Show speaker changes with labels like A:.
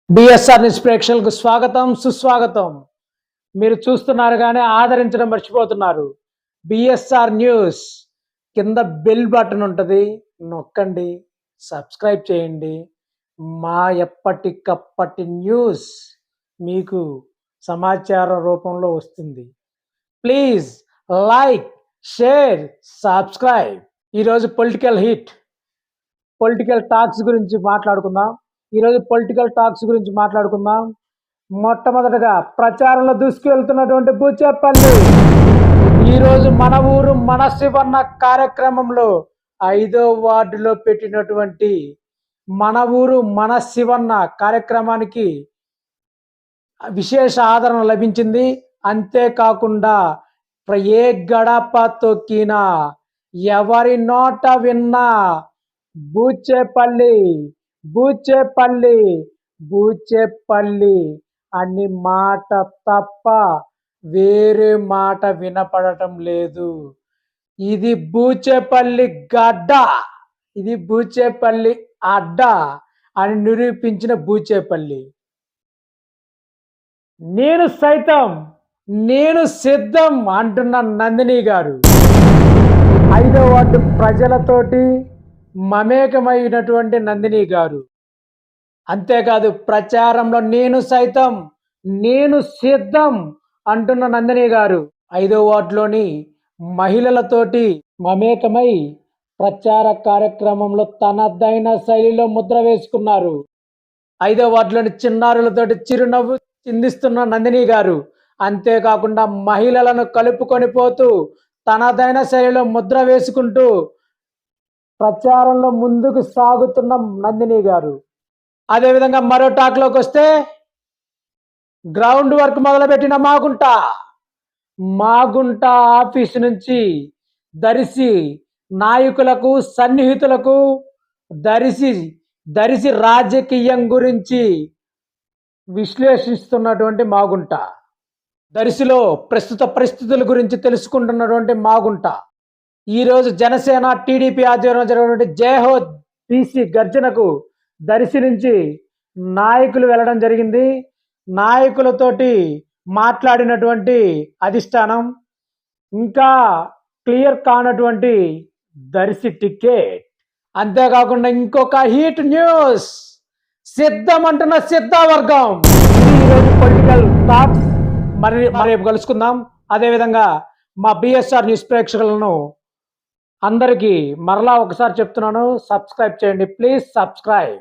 A: BSR news ప్రేక్షకులకు స్వాగతం సుస్వాగతం. మీరు చూస్తున్నారు కానీ ఆదరించడం మర్చిపోతున్నారు. బిఎస్ఆర్ న్యూస్ కింద బెల్ బటన్ ఉంటుంది, నొక్కండి, సబ్స్క్రైబ్ చేయండి. మా ఎప్పటికప్పటి న్యూస్ మీకు సమాచారం రూపంలో వస్తుంది. Please like, share, subscribe. ఈరోజు పొలిటికల్ టాక్స్ గురించి మాట్లాడుకుందాం. మొట్టమొదటగా ప్రచారంలో దూసుకెళ్తున్నటువంటి బూచేపల్లి ఈరోజు మన ఊరు మన శివన్న కార్యక్రమంలో 5వ వార్డులో పెట్టినటువంటి మన ఊరు మన శివన్న కార్యక్రమానికి విశేష ఆదరణ లభించింది. అంతేకాకుండా ఏ గడప తొక్కినా ఎవరి నోట విన్నా బూచేపల్లి బూచేపల్లి బూచేపల్లి అని మాట తప్ప వేరే మాట వినపడటం లేదు. ఇది బూచేపల్లి గడ్డ, ఇది బూచేపల్లి అడ్డ అని నిరూపించిన బూచేపల్లి. నేను సిద్ధం అంటున్న నందిని గారు 5వ వార్డు ప్రజలతోటి మమేకమైనటువంటి నందిని గారు. అంతేకాదు ప్రచారంలో నేను సిద్ధం అంటున్న నందిని గారు 5వ వార్డులోని మహిళలతోటి మమేకమై ప్రచార కార్యక్రమంలో తనదైన శైలిలో ముద్ర వేసుకున్నారు. 5వ వార్డులోని చిన్నారులతోటి చిరునవ్వు చిందిస్తున్న నందిని గారు అంతేకాకుండా మహిళలను కలుపుకొని పోతూ తనదైన శైలిలో ముద్ర వేసుకుంటూ ప్రచారంలో ముందుకు సాగుతున్న నందిని గారు. అదేవిధంగా మరో టాక్లోకి వస్తే గ్రౌండ్ వర్క్ మొదలుపెట్టిన మాగుంట ఆఫీసు నుంచి దర్శి నాయకులకు సన్నిహితులకు దర్శి రాజకీయం గురించి విశ్లేషిస్తున్నటువంటి మాగుంట, దర్శిలో ప్రస్తుత పరిస్థితుల గురించి తెలుసుకుంటున్నటువంటి మాగుంట ఈరోజు జనసేన టీడీపీ ఆధ్వర్యంలో జరిగినటువంటి జయహో బీసీ గర్జనకు దర్శి నుంచి నాయకులు వెళ్ళడం జరిగింది. నాయకులతోటి మాట్లాడినటువంటి అధిష్టానం ఇంకా క్లియర్ కానటువంటి దర్శి టికెట్. అంతేకాకుండా ఇంకొక హీట్ న్యూస్, సిద్ధం అంటున్న సిద్ధవర్గం. ఈరోజు పొలిటికల్ టాక్స్ మరి రేపు కలుసుకుందాం. అదేవిధంగా మా బిఎస్ఆర్ న్యూస్ ప్రేక్షకులను అందరికీ మరలా ఒకసారి చెప్తున్నాను, సబ్స్క్రైబ్ చేయండి. Please subscribe.